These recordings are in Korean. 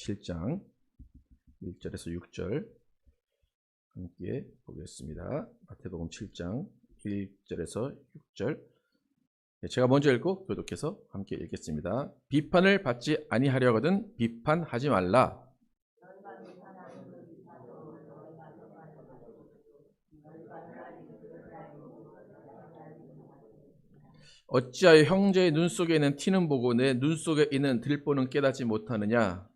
7장 1절에서 6절 함께 보겠습니다. 마태복음 7장 1절에서 6절. 제가 먼저 읽고 교독해서 함께 읽겠습니다. 비판을 받지 아니하려거든 비판하지 말라. 어찌하여 형제의 눈 속에 있는 티는 보고 내 눈 속에 있는 들보는 깨닫지 못하느냐?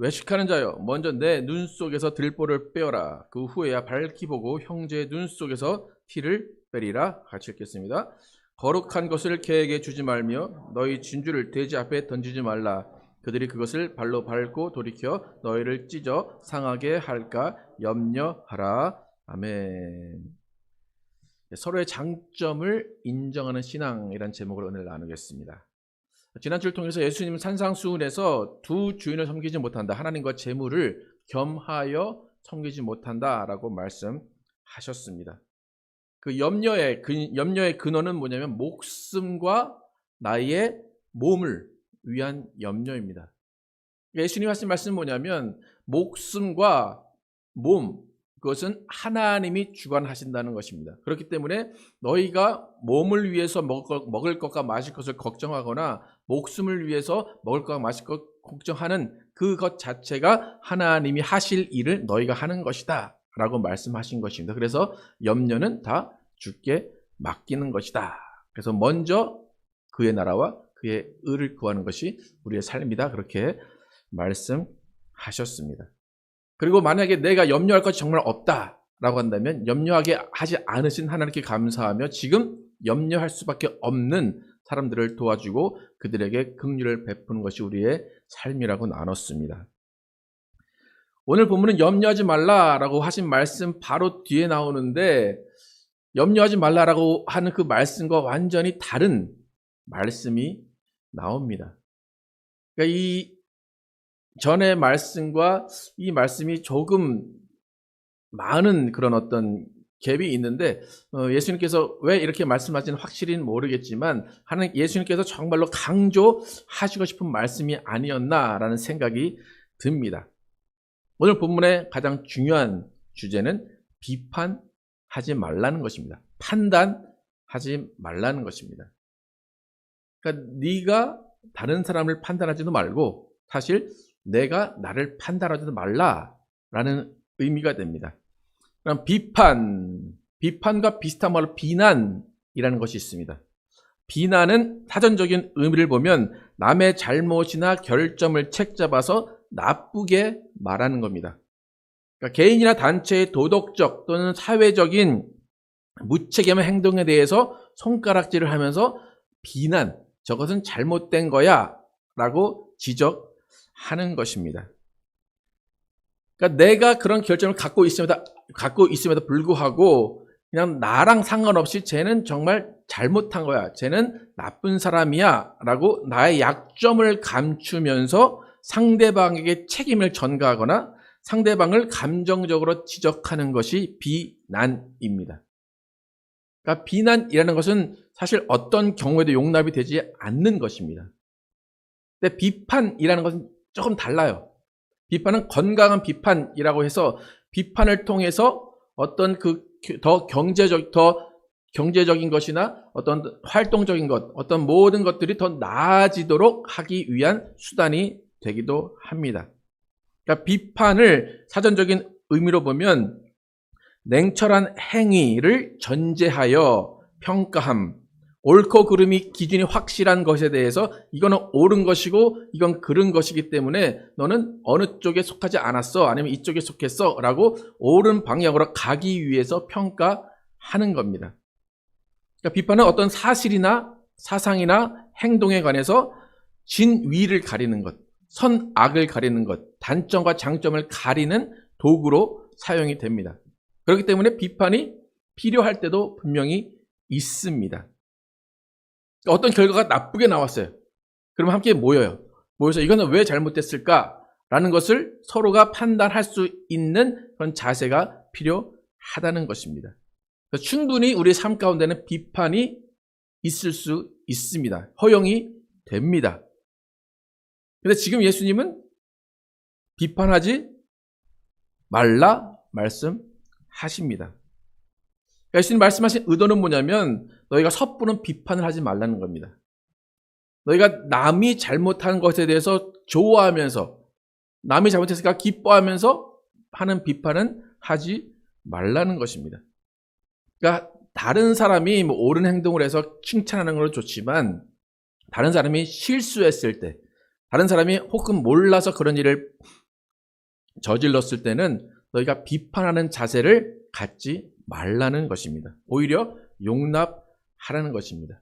외식하는 자여, 먼저 내 눈 속에서 들보를 빼어라. 그 후에야 밝히 보고 형제의 눈 속에서 티를 빼리라. 같이 읽겠습니다. 거룩한 것을 개에게 주지 말며 너희 진주를 돼지 앞에 던지지 말라. 그들이 그것을 발로 밟고 돌이켜 너희를 찢어 상하게 할까 염려하라. 아멘. 서로의 장점을 인정하는 신앙이라는 제목으로 오늘 나누겠습니다. 지난주를 통해서 예수님 산상수훈에서 두 주인을 섬기지 못한다. 하나님과 재물을 겸하여 섬기지 못한다라고 말씀하셨습니다. 그 염려의 근원은 뭐냐면 목숨과 나의 몸을 위한 염려입니다. 예수님 하신 말씀은 뭐냐면 목숨과 몸, 그것은 하나님이 주관하신다는 것입니다. 그렇기 때문에 너희가 몸을 위해서 먹을 것과 마실 것을 걱정하거나 목숨을 위해서 먹을 것과 마실 것 걱정하는 그것 자체가 하나님이 하실 일을 너희가 하는 것이다 라고 말씀하신 것입니다. 그래서 염려는 다 주께 맡기는 것이다. 그래서 먼저 그의 나라와 그의 의를 구하는 것이 우리의 삶이다. 그렇게 말씀하셨습니다. 그리고 만약에 내가 염려할 것이 정말 없다라고 한다면 염려하게 하지 않으신 하나님께 감사하며 지금 염려할 수밖에 없는 사람들을 도와주고 그들에게 긍휼을 베푸는 것이 우리의 삶이라고 나눴습니다. 오늘 본문은 염려하지 말라라고 하신 말씀 바로 뒤에 나오는데 염려하지 말라라고 하는 그 말씀과 완전히 다른 말씀이 나옵니다. 그러니까 이 전의 말씀과 이 말씀이 조금 많은 그런 어떤 갭이 있는데 예수님께서 왜 이렇게 말씀하시는 확실히는 모르겠지만 예수님께서 정말로 강조하시고 싶은 말씀이 아니었나라는 생각이 듭니다. 오늘 본문의 가장 중요한 주제는 비판하지 말라는 것입니다. 판단하지 말라는 것입니다. 그러니까 네가 다른 사람을 판단하지도 말고 사실 내가 나를 판단하지도 말라라는 의미가 됩니다. 그럼 비판과 비슷한 말로 비난이라는 것이 있습니다. 비난은 사전적인 의미를 보면 남의 잘못이나 결점을 책잡아서 나쁘게 말하는 겁니다. 그러니까 개인이나 단체의 도덕적 또는 사회적인 무책임한 행동에 대해서 손가락질을 하면서 비난, 저것은 잘못된 거야 라고 지적하는 것입니다. 그러니까 내가 그런 결정을 갖고 있음에도 불구하고 그냥 나랑 상관없이 쟤는 정말 잘못한 거야, 쟤는 나쁜 사람이야 라고 나의 약점을 감추면서 상대방에게 책임을 전가하거나 상대방을 감정적으로 지적하는 것이 비난입니다. 그러니까 비난이라는 것은 사실 어떤 경우에도 용납이 되지 않는 것입니다. 근데 비판이라는 것은 조금 달라요. 비판은 건강한 비판이라고 해서 비판을 통해서 어떤 더 경제적인 것이나 어떤 활동적인 것, 어떤 모든 것들이 더 나아지도록 하기 위한 수단이 되기도 합니다. 그러니까 비판을 사전적인 의미로 보면 냉철한 행위를 전제하여 평가함, 옳고 그름이 기준이 확실한 것에 대해서 이거는 옳은 것이고 이건 그른 것이기 때문에 너는 어느 쪽에 속하지 않았어 아니면 이쪽에 속했어 라고 옳은 방향으로 가기 위해서 평가하는 겁니다. 그러니까 비판은 어떤 사실이나 사상이나 행동에 관해서 진위를 가리는 것, 선악을 가리는 것, 단점과 장점을 가리는 도구로 사용이 됩니다. 그렇기 때문에 비판이 필요할 때도 분명히 있습니다. 어떤 결과가 나쁘게 나왔어요. 그러면 함께 모여서 이거는 왜 잘못됐을까라는 것을 서로가 판단할 수 있는 그런 자세가 필요하다는 것입니다. 그래서 충분히 우리의 삶 가운데는 비판이 있을 수 있습니다. 허용이 됩니다. 근데 지금 예수님은 비판하지 말라 말씀하십니다. 예수님 말씀하신 의도는 뭐냐면 너희가 섣부른 비판을 하지 말라는 겁니다. 너희가 남이 잘못한 것에 대해서 좋아하면서 남이 잘못했으니까 기뻐하면서 하는 비판은 하지 말라는 것입니다. 그러니까 다른 사람이 뭐 옳은 행동을 해서 칭찬하는 건 좋지만 다른 사람이 실수했을 때, 다른 사람이 혹은 몰라서 그런 일을 저질렀을 때는 너희가 비판하는 자세를 갖지 말라는 것입니다. 오히려 용납하라는 것입니다.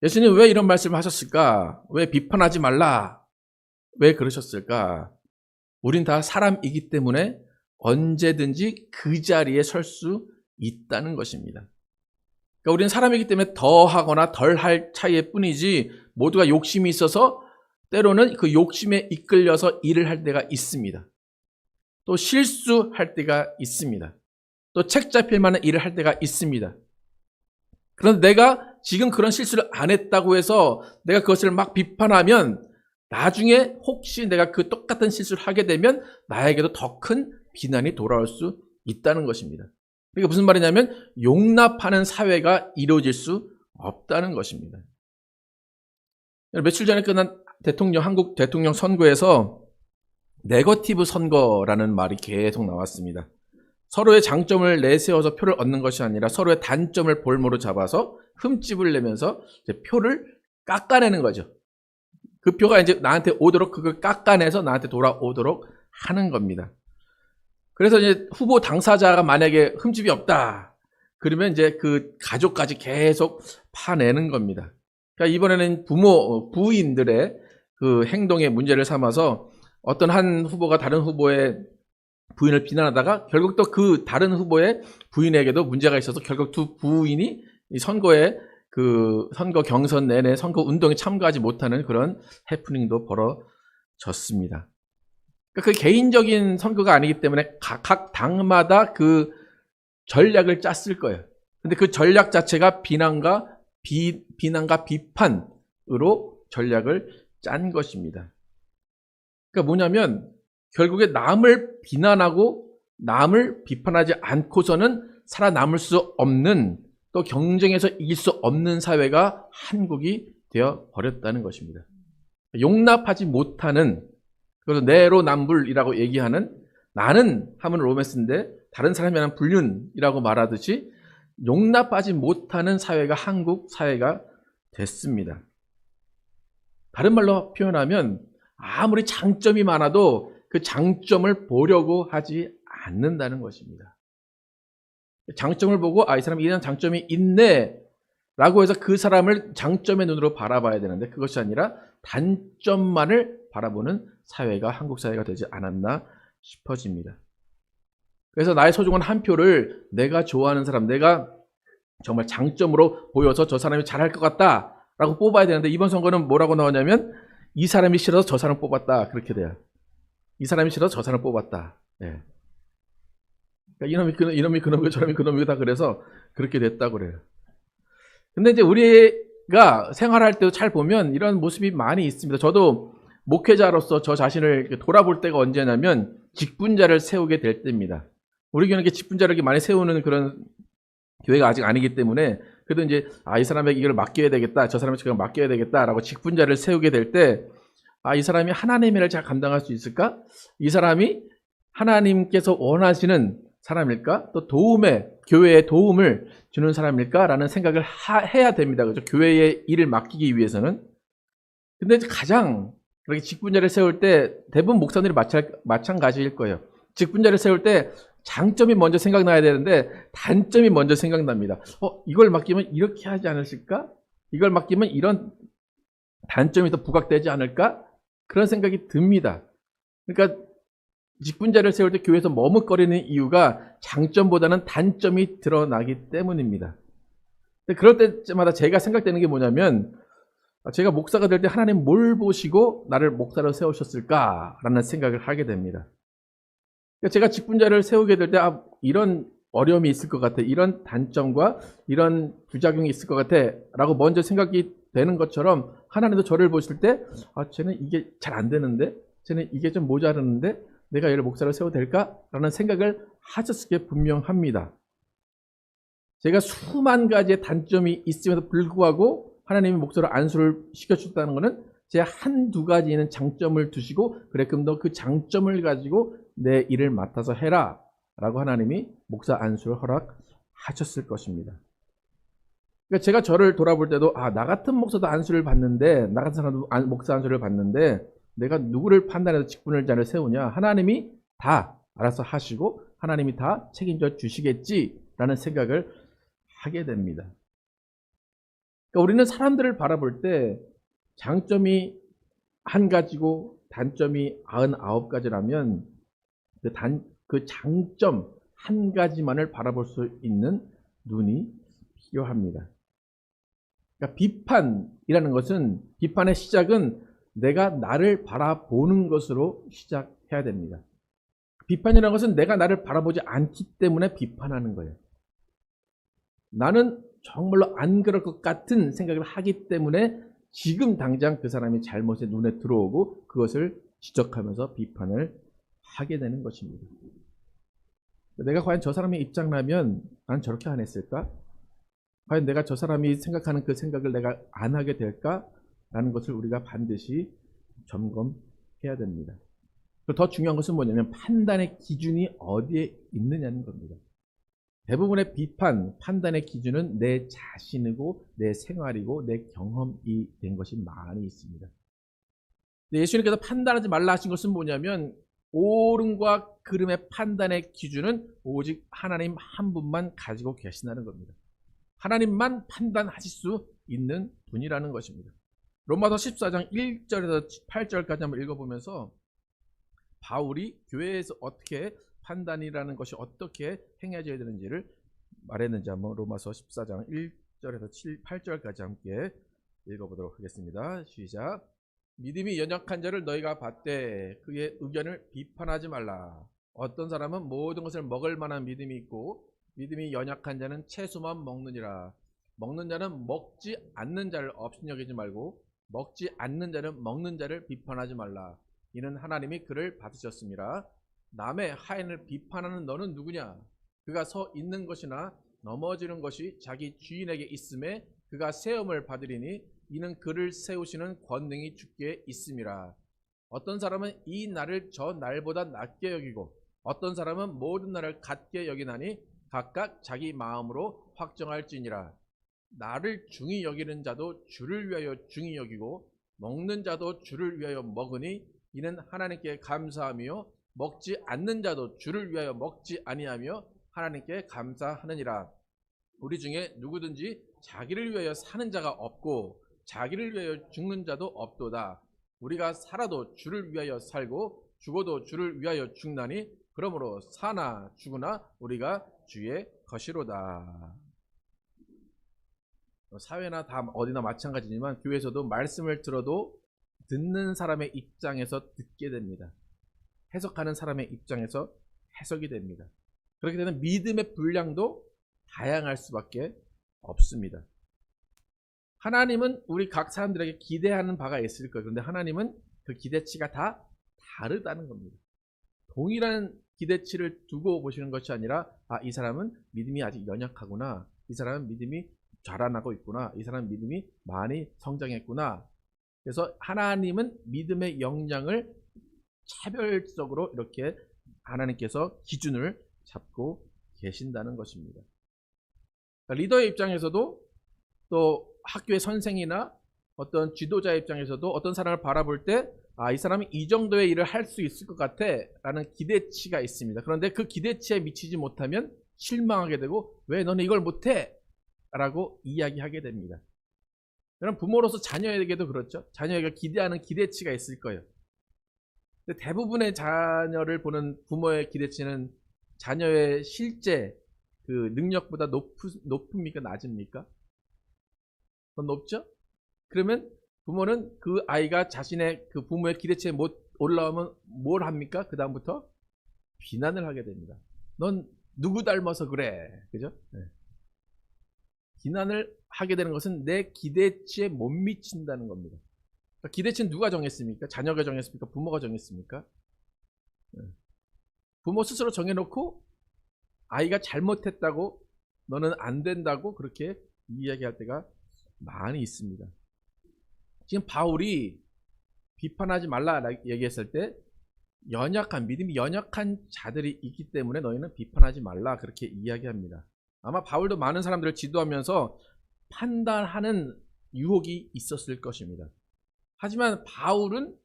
예수님 왜 이런 말씀을 하셨을까? 왜 비판하지 말라? 왜 그러셨을까? 우린 다 사람이기 때문에 언제든지 그 자리에 설 수 있다는 것입니다. 그러니까 우리는 사람이기 때문에 더 하거나 덜 할 차이일 뿐이지 모두가 욕심이 있어서 때로는 그 욕심에 이끌려서 일을 할 때가 있습니다. 또 실수할 때가 있습니다. 또 책 잡힐 만한 일을 할 때가 있습니다. 그런데 내가 지금 그런 실수를 안 했다고 해서 내가 그것을 막 비판하면 나중에 혹시 내가 그 똑같은 실수를 하게 되면 나에게도 더 큰 비난이 돌아올 수 있다는 것입니다. 그러니까 무슨 말이냐면 용납하는 사회가 이루어질 수 없다는 것입니다. 며칠 전에 끝난 한국 대통령 선거에서 네거티브 선거라는 말이 계속 나왔습니다. 서로의 장점을 내세워서 표를 얻는 것이 아니라 서로의 단점을 볼모로 잡아서 흠집을 내면서 이제 표를 깎아내는 거죠. 그 표가 이제 나한테 오도록 그걸 깎아내서 나한테 돌아오도록 하는 겁니다. 그래서 이제 후보 당사자가 만약에 흠집이 없다. 그러면 이제 그 가족까지 계속 파내는 겁니다. 그러니까 이번에는 부인들의 그 행동의 문제를 삼아서 어떤 한 후보가 다른 후보의 부인을 비난하다가 결국 또 그 다른 후보의 부인에게도 문제가 있어서 결국 두 부인이 이 선거 경선 내내 선거 운동에 참가하지 못하는 그런 해프닝도 벌어졌습니다. 그러니까 그 개인적인 선거가 아니기 때문에 각 당마다 그 전략을 짰을 거예요. 근데 그 전략 자체가 비난과 비판으로 전략을 짠 것입니다. 그러니까 뭐냐면 결국에 남을 비난하고 남을 비판하지 않고서는 살아남을 수 없는 또 경쟁에서 이길 수 없는 사회가 한국이 되어 버렸다는 것입니다. 용납하지 못하는, 그래서 내로남불이라고 얘기하는, 나는 하면 로맨스인데 다른 사람이 하는 불륜이라고 말하듯이 용납하지 못하는 사회가 한국 사회가 됐습니다. 다른 말로 표현하면 아무리 장점이 많아도 그 장점을 보려고 하지 않는다는 것입니다. 장점을 보고 이 사람이 이런 장점이 있네 라고 해서 그 사람을 장점의 눈으로 바라봐야 되는데 그것이 아니라 단점만을 바라보는 사회가 한국 사회가 되지 않았나 싶어집니다. 그래서 나의 소중한 한 표를 내가 좋아하는 사람, 내가 정말 장점으로 보여서 저 사람이 잘할 것 같다 라고 뽑아야 되는데 이번 선거는 뭐라고 나오냐면 이 사람이 싫어서 저 사람 뽑았다, 그렇게 돼요. 이 사람이 싫어서 저 사람 뽑았다. 네. 그러니까 이놈이 그놈이고 저놈이 그놈이다 그래서 그렇게 됐다고 그래요. 근데 이제 우리가 생활할 때도 잘 보면 이런 모습이 많이 있습니다. 저도 목회자로서 저 자신을 돌아볼 때가 언제냐면 직분자를 세우게 될 때입니다. 우리 교회는 직분자를 이렇게 많이 세우는 그런 교회가 아직 아니기 때문에 그래도 이제 이 사람에게 이걸 맡겨야 되겠다, 저 사람에게 이걸 맡겨야 되겠다라고 직분자를 세우게 될 때 이 사람이 하나님의 일을 잘 감당할 수 있을까? 이 사람이 하나님께서 원하시는 사람일까? 또 교회에 도움을 주는 사람일까? 라는 생각을 해야 됩니다. 그죠? 교회의 일을 맡기기 위해서는. 근데 가장 그렇게 직분자를 세울 때 대부분 목사들이 마찬가지일 거예요. 직분자를 세울 때 장점이 먼저 생각나야 되는데 단점이 먼저 생각납니다. 이걸 맡기면 이렇게 하지 않으실까? 이걸 맡기면 이런 단점이 더 부각되지 않을까? 그런 생각이 듭니다. 그러니까 직분자를 세울 때 교회에서 머뭇거리는 이유가 장점보다는 단점이 드러나기 때문입니다. 그럴 때마다 제가 생각되는 게 뭐냐면 제가 목사가 될 때 하나님 뭘 보시고 나를 목사로 세우셨을까라는 생각을 하게 됩니다. 제가 직분자를 세우게 될 때 이런 어려움이 있을 것 같아. 이런 단점과 이런 부작용이 있을 것 같아. 라고 먼저 생각이 되는 것처럼 하나님도 저를 보실 때 쟤는 이게 잘 안 되는데? 쟤는 이게 좀 모자르는데? 내가 얘를 목사로 세워도 될까? 라는 생각을 하셨을 게 분명합니다. 제가 수만 가지의 단점이 있음에도 불구하고 하나님이 목사로 안수를 시켜주셨다는 것은 제 한두 가지 있는 장점을 두시고 그래 그럼 너 그 장점을 가지고 내 일을 맡아서 해라 라고 하나님이 목사 안수를 허락하셨을 것입니다. 그러니까 제가 저를 돌아볼 때도 나 같은 목사도 안수를 받는데 나 같은 사람도 목사 안수를 받는데 내가 누구를 판단해서 직분을 자를 세우냐. 하나님이 다 알아서 하시고 하나님이 다 책임져 주시겠지라는 생각을 하게 됩니다. 그러니까 우리는 사람들을 바라볼 때 장점이 한 가지고 단점이 99가지라면 그 장점 한 가지만을 바라볼 수 있는 눈이 필요합니다. 그러니까 비판이라는 것은 비판의 시작은 내가 나를 바라보는 것으로 시작해야 됩니다. 비판이라는 것은 내가 나를 바라보지 않기 때문에 비판하는 거예요. 나는 정말로 안 그럴 것 같은 생각을 하기 때문에 지금 당장 그 사람이 잘못에 눈에 들어오고 그것을 지적하면서 비판을 하게 되는 것입니다. 내가 과연 저 사람의 입장라면 난 저렇게 안 했을까? 과연 내가 저 사람이 생각하는 그 생각을 내가 안 하게 될까? 라는 것을 우리가 반드시 점검해야 됩니다. 더 중요한 것은 뭐냐면 판단의 기준이 어디에 있느냐는 겁니다. 대부분의 비판, 판단의 기준은 내 자신이고 내 생활이고 내 경험이 된 것이 많이 있습니다. 예수님께서 판단하지 말라 하신 것은 뭐냐면 옳음과 그름의 판단의 기준은 오직 하나님 한 분만 가지고 계신다는 겁니다. 하나님만 판단하실 수 있는 분이라는 것입니다. 로마서 14장 1절에서 8절까지 한번 읽어보면서 바울이 교회에서 어떻게 판단이라는 것이 어떻게 행해져야 되는지를 말했는지 한번 로마서 14장 1절에서 8절까지 함께 읽어보도록 하겠습니다. 시작. 믿음이 연약한 자를 너희가 받되 그의 의견을 비판하지 말라. 어떤 사람은 모든 것을 먹을 만한 믿음이 있고 믿음이 연약한 자는 채소만 먹느니라. 먹는 자는 먹지 않는 자를 업신여기지 말고 먹지 않는 자는 먹는 자를 비판하지 말라. 이는 하나님이 그를 받으셨습니다. 남의 하인을 비판하는 너는 누구냐? 그가 서 있는 것이나 넘어지는 것이 자기 주인에게 있음에 그가 세움을 받으리니 이는 그를 세우시는 권능이 주께 있음이라. 어떤 사람은 이 날을 저 날보다 낮게 여기고 어떤 사람은 모든 날을 같게 여기나니 각각 자기 마음으로 확정할지니라. 나를 중히 여기는 자도 주를 위하여 중히 여기고 먹는 자도 주를 위하여 먹으니 이는 하나님께 감사하며 먹지 않는 자도 주를 위하여 먹지 아니하며 하나님께 감사하느니라. 우리 중에 누구든지 자기를 위하여 사는 자가 없고 자기를 위하여 죽는 자도 없도다. 우리가 살아도 주를 위하여 살고 죽어도 주를 위하여 죽나니 그러므로 사나 죽으나 우리가 주의 것이로다. 사회나 다 어디나 마찬가지지만 교회에서도 말씀을 들어도 듣는 사람의 입장에서 듣게 됩니다. 해석하는 사람의 입장에서 해석이 됩니다. 그렇게 되면 믿음의 분량도 다양할 수밖에 없습니다. 하나님은 우리 각 사람들에게 기대하는 바가 있을 거예요. 그런데 하나님은 그 기대치가 다 다르다는 겁니다. 동일한 기대치를 두고 보시는 것이 아니라 이 사람은 믿음이 아직 연약하구나. 이 사람은 믿음이 자라나고 있구나. 이 사람은 믿음이 많이 성장했구나. 그래서 하나님은 믿음의 역량을 차별적으로 이렇게 하나님께서 기준을 잡고 계신다는 것입니다. 그러니까 리더의 입장에서도 또 학교의 선생이나 어떤 지도자의 입장에서도 어떤 사람을 바라볼 때 이 사람이 이 정도의 일을 할 수 있을 것 같아 라는 기대치가 있습니다. 그런데 그 기대치에 미치지 못하면 실망하게 되고 왜 너는 이걸 못해? 라고 이야기하게 됩니다. 그럼 부모로서 자녀에게도 그렇죠. 자녀에게 기대하는 기대치가 있을 거예요. 근데 대부분의 자녀를 보는 부모의 기대치는 자녀의 실제 그 능력보다 높습니까? 낮습니까? 더 높죠? 그러면 부모는 그 아이가 자신의 그 부모의 기대치에 못 올라오면 뭘 합니까? 그 다음부터 비난을 하게 됩니다. 넌 누구 닮아서 그래. 그죠? 네. 비난을 하게 되는 것은 내 기대치에 못 미친다는 겁니다. 그러니까 기대치는 누가 정했습니까? 자녀가 정했습니까? 부모가 정했습니까? 네. 부모 스스로 정해놓고 아이가 잘못했다고 너는 안 된다고 그렇게 이야기할 때가 많이 있습니다. 지금 바울이 비판하지 말라 얘기했을 때 믿음이 연약한 자들이 있기 때문에 너희는 비판하지 말라 그렇게 이야기합니다. 아마 바울도 많은 사람들을 지도하면서 판단하는 유혹이 있었을 것입니다. 하지만 바울은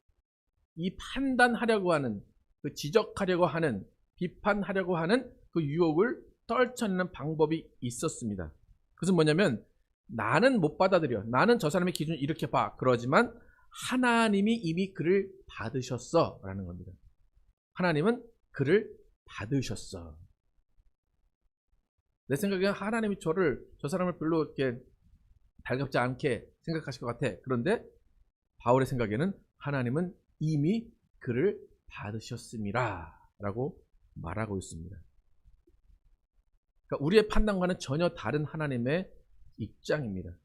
이 판단하려고 하는, 그 지적하려고 하는, 비판하려고 하는 그 유혹을 떨쳐내는 방법이 있었습니다. 그것은 뭐냐면 나는 못 받아들여. 나는 저 사람의 기준을 이렇게 봐. 그러지만 하나님이 이미 그를 받으셨어 라는 겁니다. 하나님은 그를 받으셨어. 내 생각에는 하나님이 저 사람을 별로 이렇게 달갑지 않게 생각하실 것 같아. 그런데 바울의 생각에는 하나님은 이미 그를 받으셨습니다 라고 말하고 있습니다. 그러니까 우리의 판단과는 전혀 다른 하나님의 입장입니다.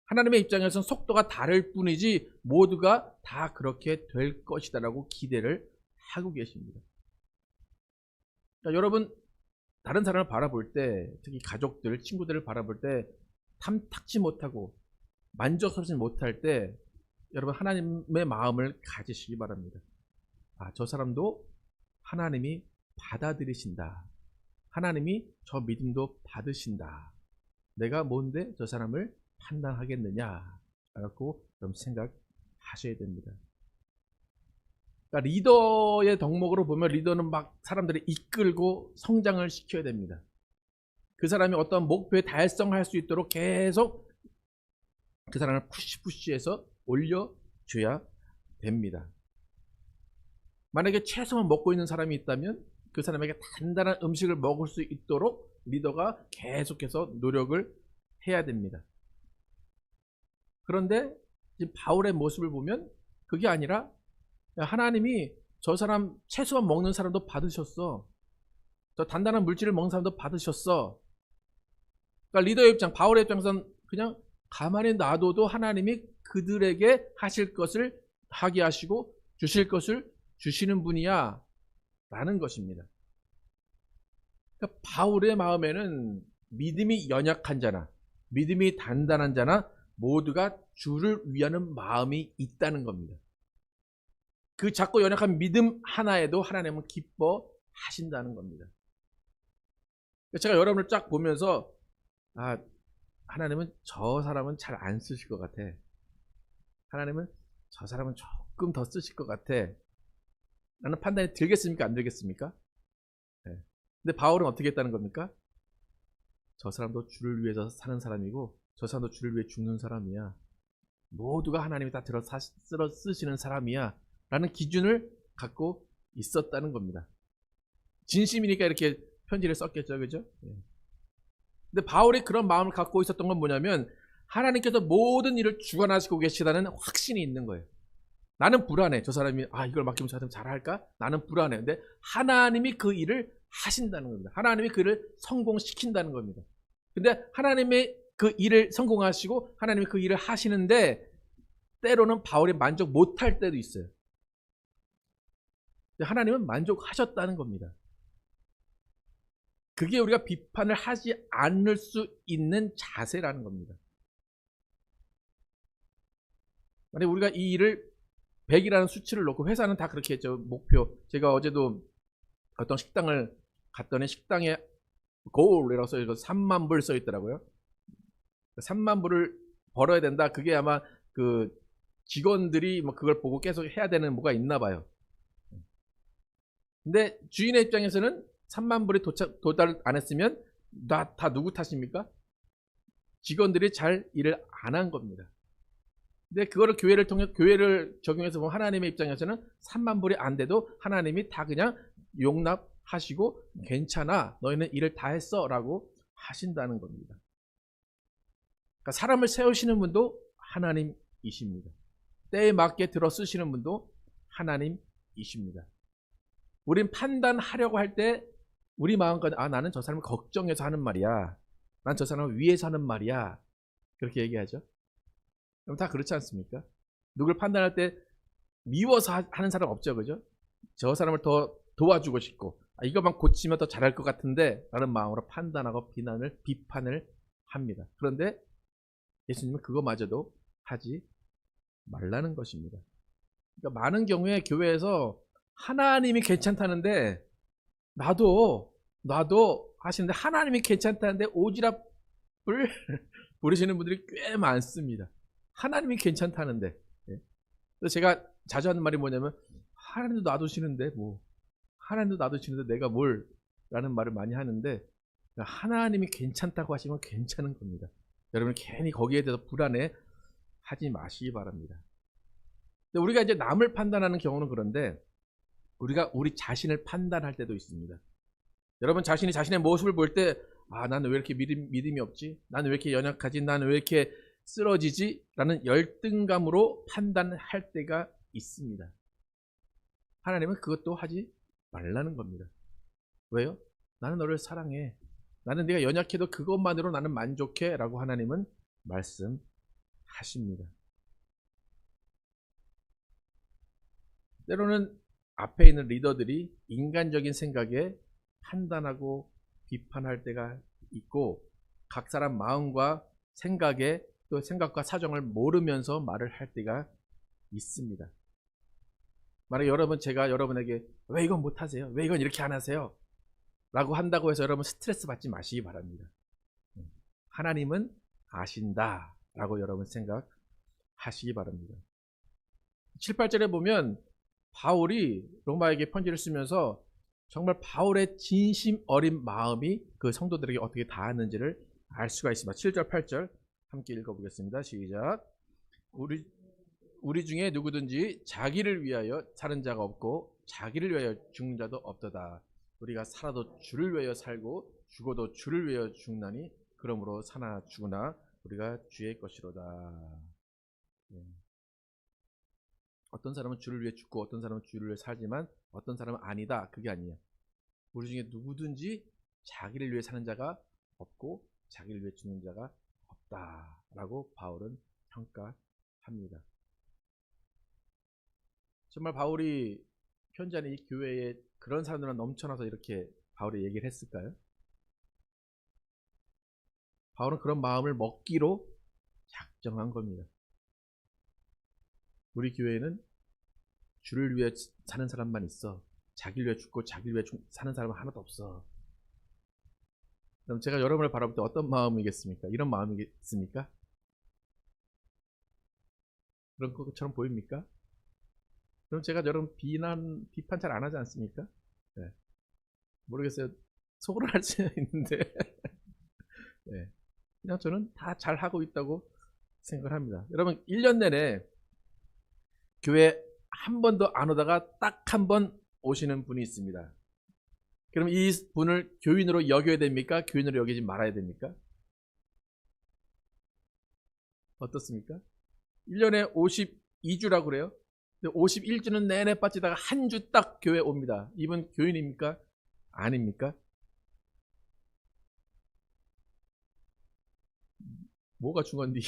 하나님의 입장에서는 속도가 다를 뿐이지 모두가 다 그렇게 될 것이다 라고 기대를 하고 계십니다. 그러니까 여러분 다른 사람을 바라볼 때, 특히 가족들, 친구들을 바라볼 때 탐탁지 못하고 만족스럽지 못할 때 여러분 하나님의 마음을 가지시기 바랍니다. 저 사람도 하나님이 받아들이신다. 하나님이 저 믿음도 받으신다. 내가 뭔데 저 사람을 판단하겠느냐 라고 좀 생각하셔야 됩니다. 그러니까 리더의 덕목으로 보면 리더는 막 사람들을 이끌고 성장을 시켜야 됩니다. 그 사람이 어떤 목표에 달성할 수 있도록 계속 그 사람을 푸시해서 올려줘야 됩니다. 만약에 채소만 먹고 있는 사람이 있다면 그 사람에게 단단한 음식을 먹을 수 있도록 리더가 계속해서 노력을 해야 됩니다. 그런데 지금 바울의 모습을 보면 그게 아니라 하나님이 저 사람 채소만 먹는 사람도 받으셨어. 저 단단한 물질을 먹는 사람도 받으셨어. 그러니까 리더의 입장, 바울의 입장에서는 그냥 가만히 놔둬도 하나님이 그들에게 하실 것을 하게 하시고 주실 것을 주시는 분이야 라는 것입니다. 그러니까 바울의 마음에는 믿음이 연약한 자나 믿음이 단단한 자나 모두가 주를 위하는 마음이 있다는 겁니다. 그 작고 연약한 믿음 하나에도 하나님은 기뻐하신다는 겁니다. 제가 여러분을 쫙 보면서 하나님은 저 사람은 잘 안 쓰실 것 같아. 하나님은 저 사람은 조금 더 쓰실 것 같아. 라는 판단이 들겠습니까? 안 들겠습니까? 네. 근데 바울은 어떻게 했다는 겁니까? 저 사람도 주를 위해서 사는 사람이고 저 사람도 주를 위해 죽는 사람이야. 모두가 하나님이 다 들어 쓰시는 사람이야. 라는 기준을 갖고 있었다는 겁니다. 진심이니까 이렇게 편지를 썼겠죠. 그죠? 네. 근데 바울이 그런 마음을 갖고 있었던 건 뭐냐면 하나님께서 모든 일을 주관하시고 계시다는 확신이 있는 거예요. 나는 불안해. 저 사람이 이걸 맡기면 저 사람 잘할까? 나는 불안해. 근데 하나님이 그 일을 하신다는 겁니다. 하나님이 그를 성공시킨다는 겁니다. 근데 하나님의 그 일을 성공하시고 하나님이 그 일을 하시는데 때로는 바울이 만족 못할 때도 있어요. 하나님은 만족하셨다는 겁니다. 그게 우리가 비판을 하지 않을 수 있는 자세라는 겁니다. 만약 우리가 이 일을 100이라는 수치를 놓고 회사는 다 그렇게 했죠. 목표. 제가 어제도 어떤 식당을 갔더니 식당에 goal이라고 써있고 3만 불 써있더라고요. 3만 불을 벌어야 된다. 그게 아마 그 직원들이 뭐 그걸 보고 계속 해야 되는 뭐가 있나 봐요. 근데 주인의 입장에서는 3만 불이 도달 안 했으면 다 누구 탓입니까? 직원들이 잘 일을 안 한 겁니다. 근데 그거를 교회를 적용해서 보면 하나님의 입장에서는 3만 불이 안 돼도 하나님이 다 그냥 용납하시고 괜찮아. 너희는 일을 다 했어. 라고 하신다는 겁니다. 그러니까 사람을 세우시는 분도 하나님이십니다. 때에 맞게 들어 쓰시는 분도 하나님이십니다. 우린 판단하려고 할 때 우리 마음까지 나는 저 사람을 걱정해서 하는 말이야. 난 저 사람을 위해서 하는 말이야. 그렇게 얘기하죠. 그럼 다 그렇지 않습니까? 누굴 판단할 때 미워서 하는 사람 없죠, 그죠? 저 사람을 더 도와주고 싶고, 이거만 고치면 더 잘할 것 같은데 라는 마음으로 판단하고 비판을 합니다. 그런데 예수님은 그거마저도 하지 말라는 것입니다. 그러니까 많은 경우에 교회에서 하나님이 괜찮다는데 나도 하시는데 하나님이 괜찮다는데 오지랖을 부르시는 분들이 꽤 많습니다. 하나님이 괜찮다는데. 그래서 제가 자주 하는 말이 뭐냐면 하나님도 놔두시는데 뭐 하나님도 놔두시는데 내가 뭘 라는 말을 많이 하는데 하나님이 괜찮다고 하시면 괜찮은 겁니다. 여러분 괜히 거기에 대해서 불안해 하지 마시기 바랍니다. 근데 우리가 이제 남을 판단하는 경우는 그런데 우리가 우리 자신을 판단할 때도 있습니다. 여러분 자신이 자신의 모습을 볼 때 나는 왜 이렇게 믿음이 없지? 나는 왜 이렇게 연약하지? 나는 왜 이렇게 쓰러지지? 라는 열등감으로 판단할 때가 있습니다. 하나님은 그것도 하지 말라는 겁니다. 왜요? 나는 너를 사랑해. 나는 네가 연약해도 그것만으로 나는 만족해 라고 하나님은 말씀하십니다. 때로는 앞에 있는 리더들이 인간적인 생각에 판단하고 비판할 때가 있고 각 사람 마음과 생각에 또 생각과 사정을 모르면서 말을 할 때가 있습니다. 만약에 여러분 제가 여러분에게 왜 이건 못하세요? 왜 이건 이렇게 안 하세요? 라고 한다고 해서 여러분 스트레스 받지 마시기 바랍니다. 하나님은 아신다 라고 여러분 생각하시기 바랍니다. 7, 8절에 보면 바울이 로마에게 편지를 쓰면서 정말 바울의 진심 어린 마음이 그 성도들에게 어떻게 닿았는지를 알 수가 있습니다. 7절, 8절 함께 읽어보겠습니다. 시작. 우리 중에 누구든지 자기를 위하여 사는 자가 없고 자기를 위하여 죽는 자도 없도다. 우리가 살아도 주를 위하여 살고 죽어도 주를 위하여 죽나니 그러므로 사나 죽으나 우리가 주의 것이로다. 어떤 사람은 주를 위해 죽고 어떤 사람은 주를 위해 살지만 어떤 사람은 아니다. 그게 아니에요. 우리 중에 누구든지 자기를 위해 사는 자가 없고 자기를 위해 죽는 자가 없다라고 바울은 평가합니다. 정말 바울이 편지하는 이 교회에 그런 사람들만 넘쳐나서 이렇게 바울이 얘기를 했을까요? 바울은 그런 마음을 먹기로 작정한 겁니다. 우리 교회는 주를 위해 사는 사람만 있어. 자기를 위해 죽고 자기를 위해 사는 사람은 하나도 없어. 그럼 제가 여러분을 바라볼 때 어떤 마음이겠습니까? 이런 마음이겠습니까? 그런 것처럼 보입니까? 그럼 제가 여러분 비판 잘 안 하지 않습니까? 네. 모르겠어요. 속으로 할 수 있는데 네. 그냥 저는 다 잘하고 있다고 생각을 합니다. 여러분 1년 내내 교회 한 번도 안 오다가 딱 한 번 오시는 분이 있습니다. 그럼 이 분을 교인으로 여겨야 됩니까? 교인으로 여기지 말아야 됩니까? 어떻습니까? 1년에 52주라고 그래요. 51주는 내내 빠지다가 한 주 딱 교회 옵니다. 이분 교인입니까? 아닙니까? 뭐가 중요한디?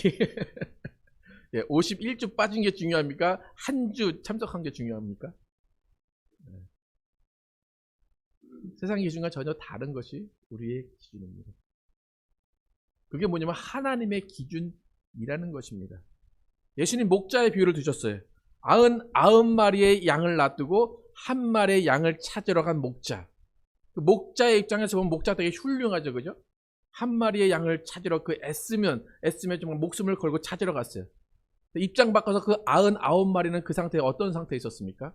51주 빠진 게 중요합니까? 한 주 참석한 게 중요합니까? 세상 기준과 전혀 다른 것이 우리의 기준입니다. 그게 뭐냐면 하나님의 기준이라는 것입니다. 예수님 목자의 비유를 두셨어요. 99마리의 양을 놔두고 한 마리의 양을 찾으러 간 목자. 그 목자의 입장에서 보면 목자가 되게 훌륭하죠, 그죠? 한 마리의 양을 찾으러 애쓰면 정말 목숨을 걸고 찾으러 갔어요. 입장 바꿔서 그 99마리는 그 상태에 어떤 상태에 있었습니까?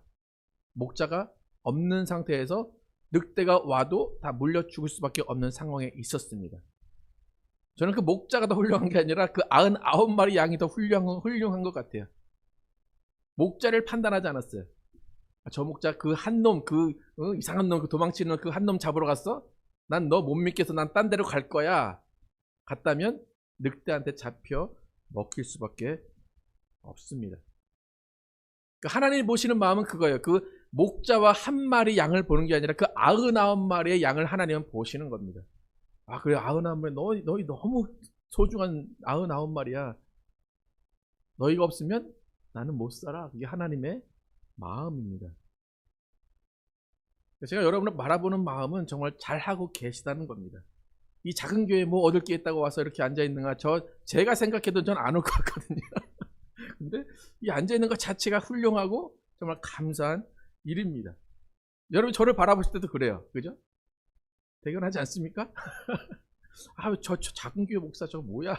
목자가 없는 상태에서 늑대가 와도 다 물려 죽을 수밖에 없는 상황에 있었습니다. 저는 그 목자가 더 훌륭한 게 아니라 그 99마리 양이 더 훌륭한 것 같아요. 목자를 판단하지 않았어요. 저 목자 그 한 놈, 이상한 놈, 그 도망치는 그 한 놈 잡으러 갔어? 난 너 못 믿겠어. 난 딴 데로 갈 거야. 갔다면 늑대한테 잡혀 먹힐 수밖에 없습니다. 하나님이 보시는 마음은 그거예요. 그 목자와 한 마리 양을 보는 게 아니라 그 99마리의 양을 하나님은 보시는 겁니다. 아, 그래, 99마리, 너희 너무 소중한 99마리야. 너희가 없으면 나는 못 살아. 그게 하나님의 마음입니다. 제가 여러분을 바라보는 마음은 정말 잘하고 계시다는 겁니다. 이 작은 교회에 뭐 얻을 게 있다고 와서 이렇게 앉아있는가, 제가 생각해도 전 안 올 것 같거든요. 근데 이 앉아있는 것 자체가 훌륭하고 정말 감사한 일입니다. 여러분 저를 바라보실 때도 그래요. 그죠? 대견하지 않습니까? 아, 저 작은 교회 목사 저거 뭐야?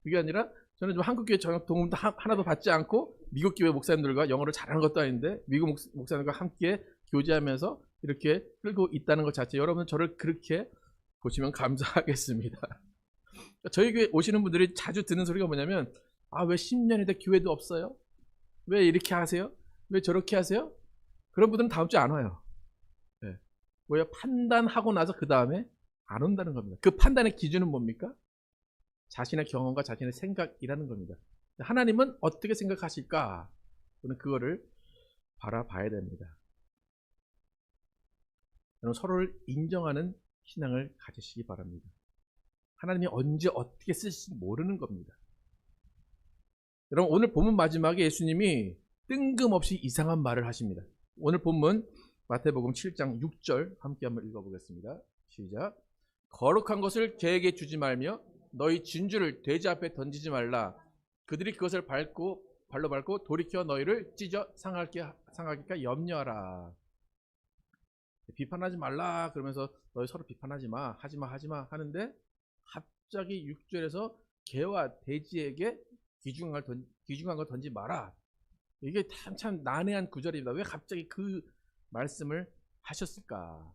그게 아니라 저는 좀 한국 교회 도움도 하나도 받지 않고 미국 교회 목사님들과 영어를 잘하는 것도 아닌데 미국 목사님들과 함께 교제하면서 이렇게 끌고 있다는 것 자체, 여러분 저를 그렇게 보시면 감사하겠습니다. 저희 교회 오시는 분들이 자주 듣는 소리가 뭐냐면, 아, 왜 10년이 돼 교회도 없어요? 왜 이렇게 하세요? 왜 저렇게 하세요? 그런 분들은 다음 주에 안 와요. 네. 왜? 판단하고 나서 그 다음에 안 온다는 겁니다. 그 판단의 기준은 뭡니까? 자신의 경험과 자신의 생각이라는 겁니다. 하나님은 어떻게 생각하실까? 저는 그거를 바라봐야 됩니다. 여러분 서로를 인정하는 신앙을 가지시기 바랍니다. 하나님이 언제 어떻게 쓰실지 모르는 겁니다. 여러분 오늘 본문 마지막에 예수님이 뜬금없이 이상한 말을 하십니다. 오늘 본문 마태복음 7장 6절 함께 한번 읽어보겠습니다. 시작. 거룩한 것을 개에게 주지 말며 너희 진주를 돼지 앞에 던지지 말라. 그들이 그것을 발로 밟고 돌이켜 너희를 찢어 상하니까 염려하라. 비판하지 말라 그러면서 너희 서로 비판하지 마, 하지마 하는데 갑자기 6절에서 개와 돼지에게 귀중한 걸 던지 마라. 이게 참 난해한 구절입니다. 왜 갑자기 그 말씀을 하셨을까?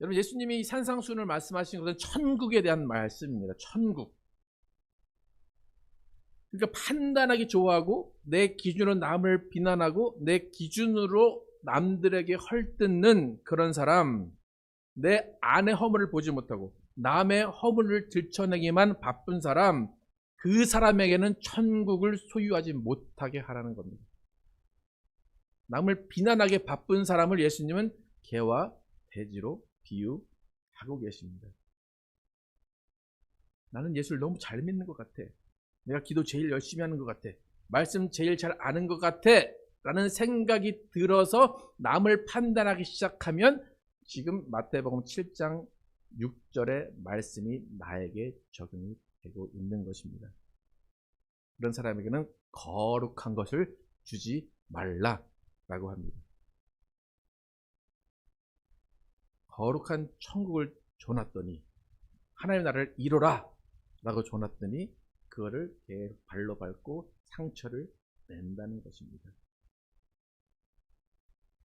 여러분 예수님이 산상수훈을 말씀하신 것은 천국에 대한 말씀입니다. 천국. 그러니까 판단하기 좋아하고 내 기준으로 남을 비난하고 내 기준으로 남들에게 헐뜯는 그런 사람, 내 안의 허물을 보지 못하고 남의 허물을 들춰내기만 바쁜 사람, 그 사람에게는 천국을 소유하지 못하게 하라는 겁니다. 남을 비난하게 바쁜 사람을 예수님은 개와 돼지로 비유하고 계십니다. 나는 예수를 너무 잘 믿는 것 같아. 내가 기도 제일 열심히 하는 것 같아. 말씀 제일 잘 아는 것 같아. 라는 생각이 들어서 남을 판단하기 시작하면 지금 마태복음 7장 6절의 말씀이 나에게 적용이 되고 있는 것입니다. 그런 사람에게는 거룩한 것을 주지 말라라고 합니다. 거룩한 천국을 줘놨더니 하나님의 나라를 이루라 라고 줘놨더니 그거를 계속 발로 밟고 상처를 낸다는 것입니다.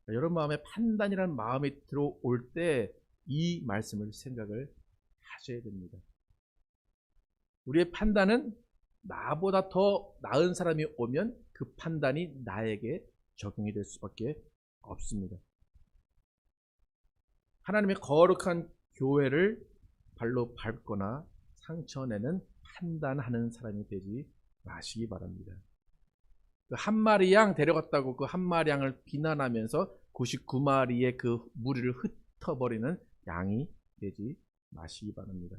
여러분 마음에 판단이라는 마음이 들어올 때 이 말씀을 생각을 하셔야 됩니다. 우리의 판단은 나보다 더 나은 사람이 오면 그 판단이 나에게 적용이 될 수밖에 없습니다. 하나님의 거룩한 교회를 발로 밟거나 상처내는 판단하는 사람이 되지 마시기 바랍니다. 그 한 마리 양 데려갔다고 그 한 마리 양을 비난하면서 99마리의 그 무리를 흩어버리는 양이 되지 마시기 바랍니다.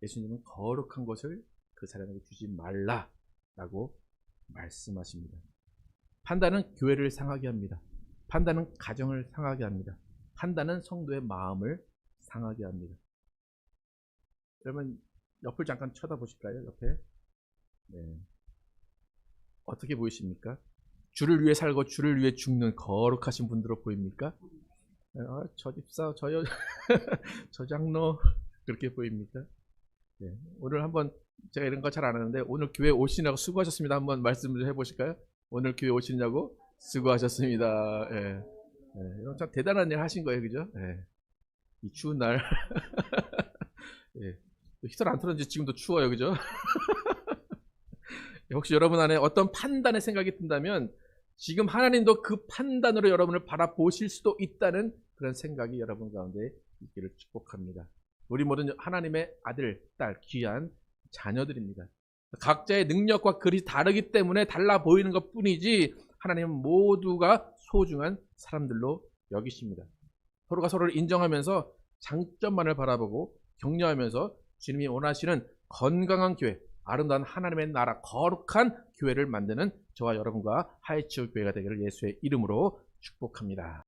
예수님은 거룩한 것을 그 사람에게 주지 말라라고 말씀하십니다. 판단은 교회를 상하게 합니다. 판단은 가정을 상하게 합니다. 판단은 성도의 마음을 상하게 합니다. 여러분 옆을 잠깐 쳐다보실까요? 옆에. 네. 어떻게 보이십니까? 주를 위해 살고 주를 위해 죽는 거룩하신 분들로 보입니까? 저 집사, 저 장로 그렇게 보입니까? 네. 오늘 한번 제가 이런 거 잘 안 하는데 오늘 교회 오시느라고 수고하셨습니다. 한번 말씀 좀 해보실까요? 오늘 교회 오시느냐고 수고하셨습니다. 네. 네. 참 대단한 일 하신 거예요, 그죠? 네. 이 추운 날. 네. 히터를 안 틀었는지 지금도 추워요, 그죠? 혹시 여러분 안에 어떤 판단의 생각이 든다면 지금 하나님도 그 판단으로 여러분을 바라보실 수도 있다는 그런 생각이 여러분 가운데 있기를 축복합니다. 우리 모든 하나님의 아들, 딸, 귀한 자녀들입니다. 각자의 능력과 글이 다르기 때문에 달라 보이는 것 뿐이지 하나님은 모두가 소중한 사람들로 여기십니다. 서로가 서로를 인정하면서 장점만을 바라보고 격려하면서 주님이 원하시는 건강한 교회, 아름다운 하나님의 나라, 거룩한 교회를 만드는 저와 여러분과 하이츠 교회가 되기를 예수의 이름으로 축복합니다.